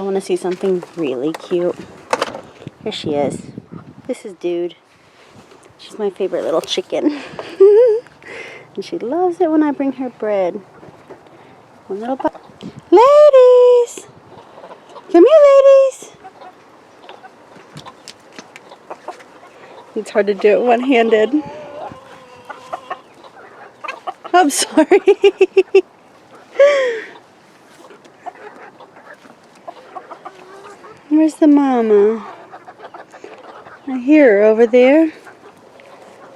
want to see something really cute. Here she is. This is Dude. She's my favorite little chicken. And she loves it when I bring her bread. One little bite. Ladies! Come here, ladies! It's hard to do it one-handed. I'm sorry. Where's the mama? I hear her over there.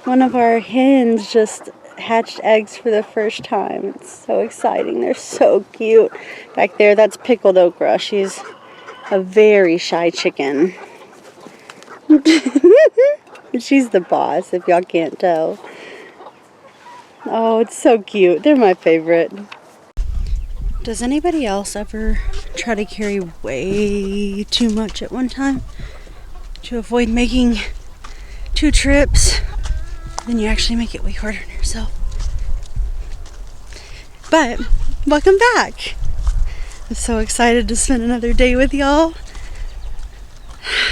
One of our hens just hatched eggs for the first time. It's so exciting. They're so cute. Back there, that's pickled okra. She's a very shy chicken. She's the boss, if y'all can't tell. Oh, it's so cute. They're my favorite. Does anybody else ever try to carry way too much at one time to avoid making 2 trips? Then you actually make it way harder on yourself. But welcome back. I'm so excited to spend another day with y'all.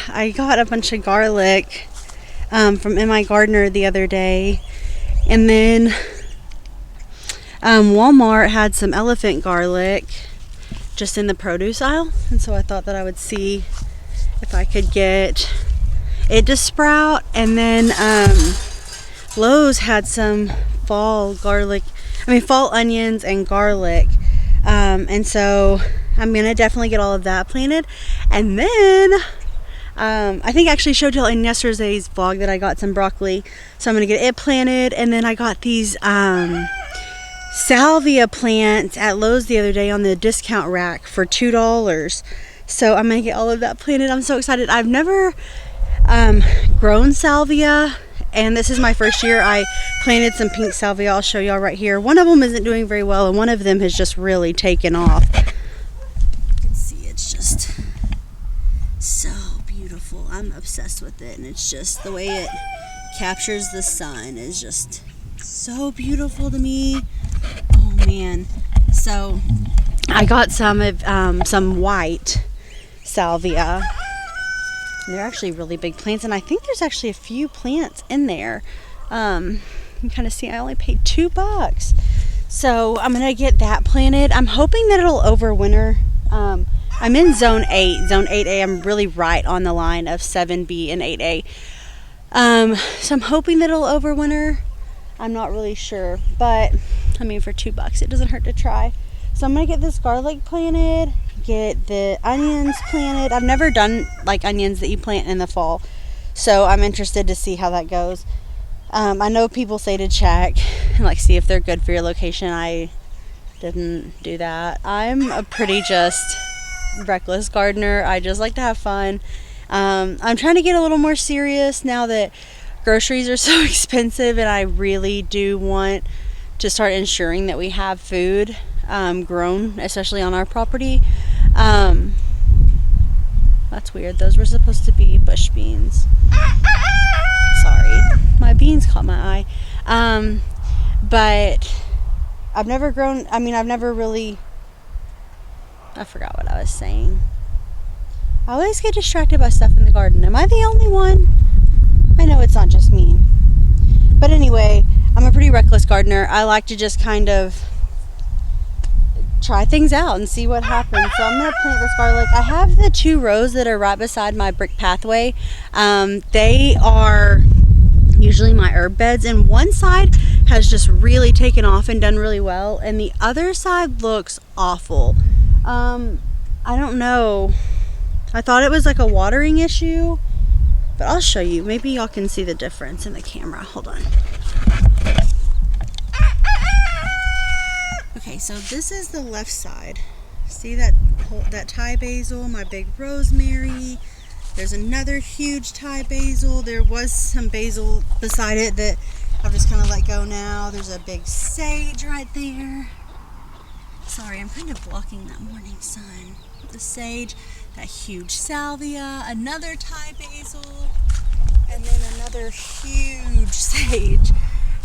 I got a bunch of garlic from M.I. Gardener the other day, and then Walmart had some elephant garlic just in the produce aisle, and so I thought that I would see if I could get it to sprout. And then Lowe's had some fall onions and garlic, and so I'm gonna definitely get all of that planted. And then I think I actually showed y'all in yesterday's vlog that I got some broccoli, so I'm gonna get it planted. And then I got these salvia plants at Lowe's the other day on the discount rack for $2, so I'm gonna get all of that planted. I'm so excited. I've never grown salvia, and this is my first year. I planted some pink salvia. I'll show y'all right here. One of them isn't doing very well, and one of them has just really taken off. You can see it's just so beautiful. I'm obsessed with it, and it's just the way it captures the sun is just so beautiful to me. Oh man. So I got some white salvia. And they're actually really big plants, and I think there's actually a few plants in there. You can kind of see I only paid $2. So I'm gonna get that planted. I'm hoping that it'll overwinter. I'm in zone 8. Zone 8A, I'm really right on the line of 7B and 8A. So I'm hoping that it'll overwinter. I'm not really sure, but I mean, for $2, it doesn't hurt to try. So I'm gonna get this garlic planted, get the onions planted. I've never done like onions that you plant in the fall, so I'm interested to see how that goes. I know people say to check and like see if they're good for your location. I didn't do that. I'm a pretty just reckless gardener. I just like to have fun. I'm trying to get a little more serious now that groceries are so expensive, and I really do want to start ensuring that we have food grown, especially on our property. That's weird. Those were supposed to be bush beans. Sorry, my beans caught my eye. But I've never grown, I forgot what I was saying. I always get distracted by stuff in the garden. Am I the only one? I know it's not just me. But anyway, I'm a pretty reckless gardener. I like to just kind of try things out and see what happens. So I'm going to plant this garlic. I have the 2 rows that are right beside my brick pathway. They are usually my herb beds, and one side has just really taken off and done really well, and the other side looks awful. I don't know. I thought it was like a watering issue, but I'll show you. Maybe y'all can see the difference in the camera. Hold on. Okay, so this is the left side. See that Thai basil, my big rosemary. There's another huge Thai basil. There was some basil beside it that I've just kind of let go now. There's a big sage right there. Sorry, I'm kind of blocking that morning sun. The sage, that huge salvia, another Thai basil, and then another huge sage.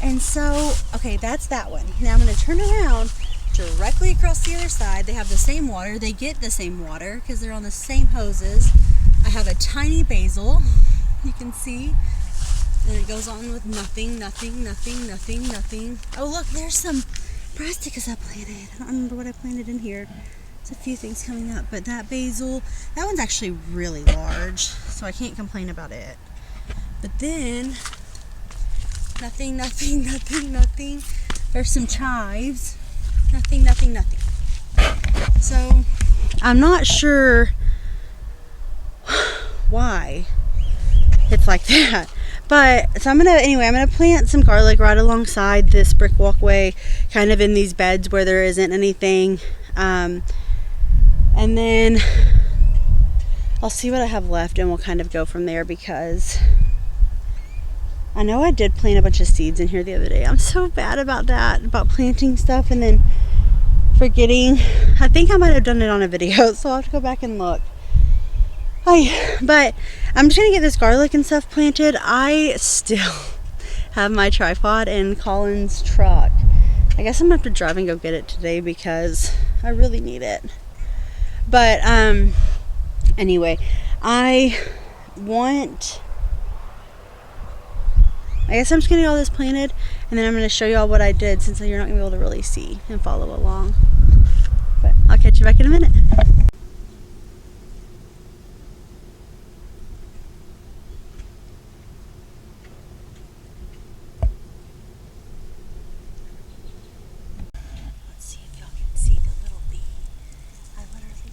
And so, okay, that's that one. Now I'm going to turn around directly across the other side. They have the same water. They get the same water because they're on the same hoses. I have a tiny basil, you can see. And it goes on with nothing. Oh, look, there's some brassicas I planted. I don't remember what I planted in here. There's a few things coming up, but that basil, that one's actually really large, so I can't complain about it. But then, nothing. There's some chives. Nothing. So, I'm not sure why it's like that. But, so I'm gonna plant some garlic right alongside this brick walkway, kind of in these beds where there isn't anything. And then I'll see what I have left and we'll kind of go from there, because I know I did plant a bunch of seeds in here the other day. I'm so bad about that, about planting stuff and then forgetting. I think I might have done it on a video, so I'll have to go back and look. But I'm just gonna get this garlic and stuff planted. I still have my tripod in Colin's truck. I guess I'm gonna have to drive and go get it today because I really need it. But anyway, I guess I'm just gonna get all this planted and then I'm gonna show you all what I did, since you're not gonna be able to really see and follow along. But I'll catch you back in a minute.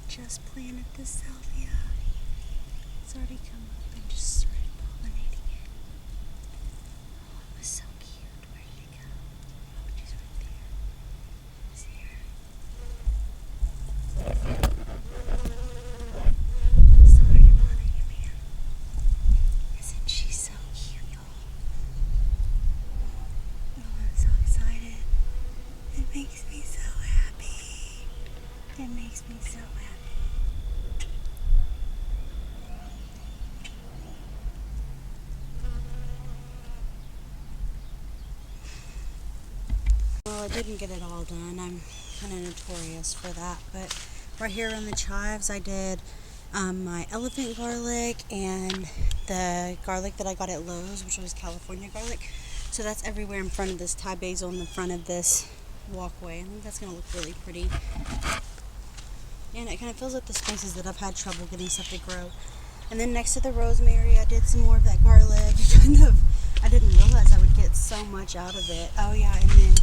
Just planted this salvia. It's already come up and just started pollinating it. Oh, it was so cute. Where did it go? Oh, she's right there. See her? Started pollinating, man. Isn't she so cute, y'all? Oh, I'm so excited. It makes me so happy. It makes me so happy. Well, I didn't get it all done. I'm kind of notorious for that. But right here on the chives, I did my elephant garlic and the garlic that I got at Lowe's, which was California garlic. So that's everywhere in front of this Thai basil, in the front of this walkway. I think that's going to look really pretty. And it kind of fills up the spaces that I've had trouble getting stuff to grow. And then next to the rosemary, I did some more of that garlic. I didn't realize I would get so much out of it. Oh yeah, and then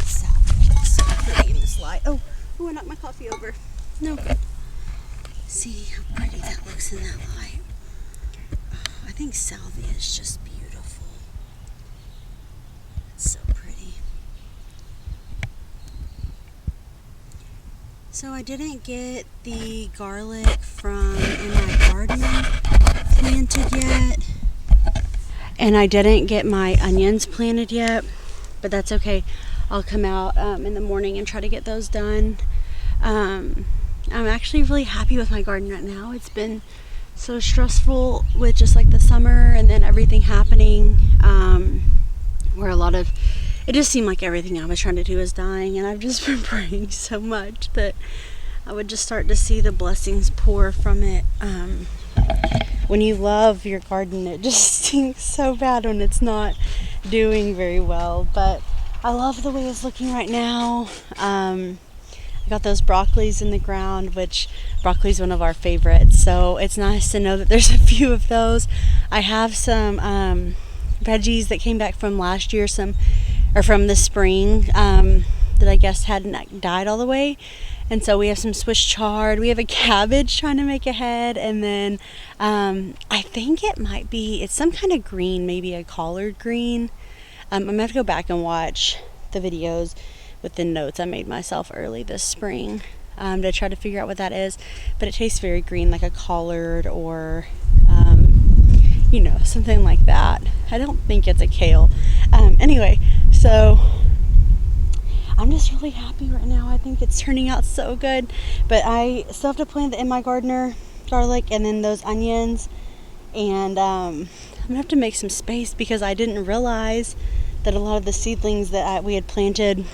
salvia is so pretty in this light. Oh, I knocked my coffee over. No. See how pretty that looks in that light. Oh, I think salvia is just beautiful. It's so pretty. So I didn't get the garlic from in my garden planted yet. And I didn't get my onions planted yet, but that's okay. I'll come out in the morning and try to get those done. I'm actually really happy with my garden right now. It's been so stressful with just like the summer and then everything happening, where it just seemed like everything I was trying to do was dying, and I've just been praying so much that I would just start to see the blessings pour from it. When you love your garden, it just stinks so bad when it's not doing very well. But I love the way it's looking right now. I got those broccolis in the ground, which broccoli is one of our favorites. So it's nice to know that there's a few of those. I have some veggies that came back from last year, from the spring, that I guess hadn't died all the way. And so we have some Swiss chard. We have a cabbage trying to make a head. And then I think it's some kind of green, maybe a collard green. I'm going to have to go back and watch the videos with the notes I made myself early this spring to try to figure out what that is. But it tastes very green, like a collard or, something like that. I don't think it's a kale. Anyway, so I'm just really happy right now. I think it's turning out so good. But I still have to plant in my gardener garlic and then those onions. And I'm going to have to make some space because I didn't realize that a lot of the seedlings that we had planted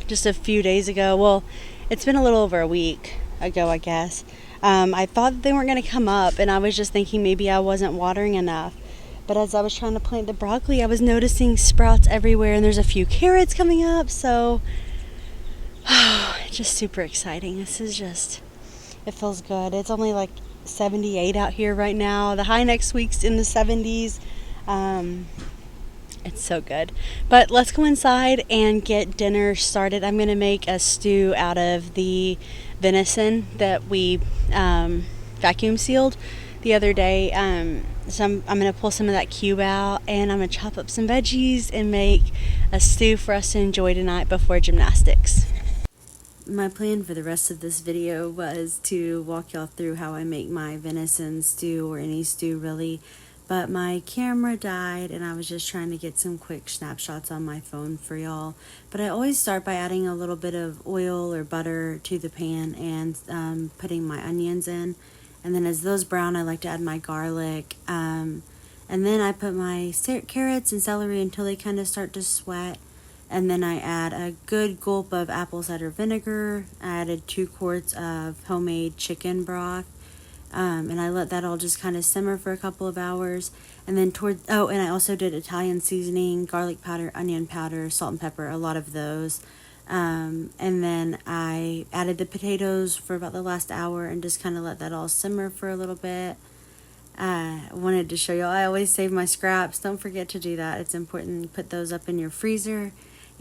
just a few days ago. Well, it's been a little over a week ago, I guess. I thought that they weren't going to come up, and I was just thinking maybe I wasn't watering enough. But as I was trying to plant the broccoli, I was noticing sprouts everywhere, and there's a few carrots coming up, so just super exciting. This is just, it feels good. It's only like 78 out here right now. The high next week's in the 70s. It's so good. But let's go inside and get dinner started. I'm going to make a stew out of the venison that we vacuum sealed the other day. So I'm going to pull some of that cube out, and I'm going to chop up some veggies and make a stew for us to enjoy tonight before gymnastics. My plan for the rest of this video was to walk y'all through how I make my venison stew, or any stew really, but my camera died and I was just trying to get some quick snapshots on my phone for y'all. But I always start by adding a little bit of oil or butter to the pan and putting my onions in, and then as those brown I like to add my garlic, and then I put my carrots and celery until they kind of start to sweat. And then I add a good gulp of apple cider vinegar. I added 2 quarts of homemade chicken broth. And I let that all just kind of simmer for a couple of hours. And then and I also did Italian seasoning, garlic powder, onion powder, salt and pepper, a lot of those. And then I added the potatoes for about the last hour and just kind of let that all simmer for a little bit. I wanted to show you, I always save my scraps. Don't forget to do that. It's important to put those up in your freezer,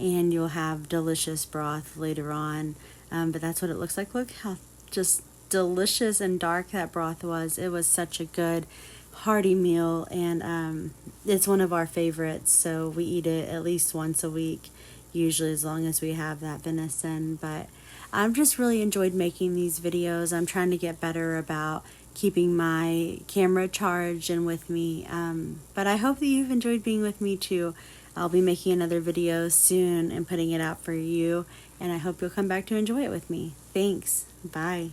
and you'll have delicious broth later on. But that's what it looks like. Look how just delicious and dark that broth was. It was such a good hearty meal, and it's one of our favorites, so we eat it at least once a week, usually, as long as we have that venison. But I've just really enjoyed making these videos. I'm trying to get better about keeping my camera charged and with me, but I hope that you've enjoyed being with me too. I'll be making another video soon and putting it out for you, and I hope you'll come back to enjoy it with me. Thanks. Bye.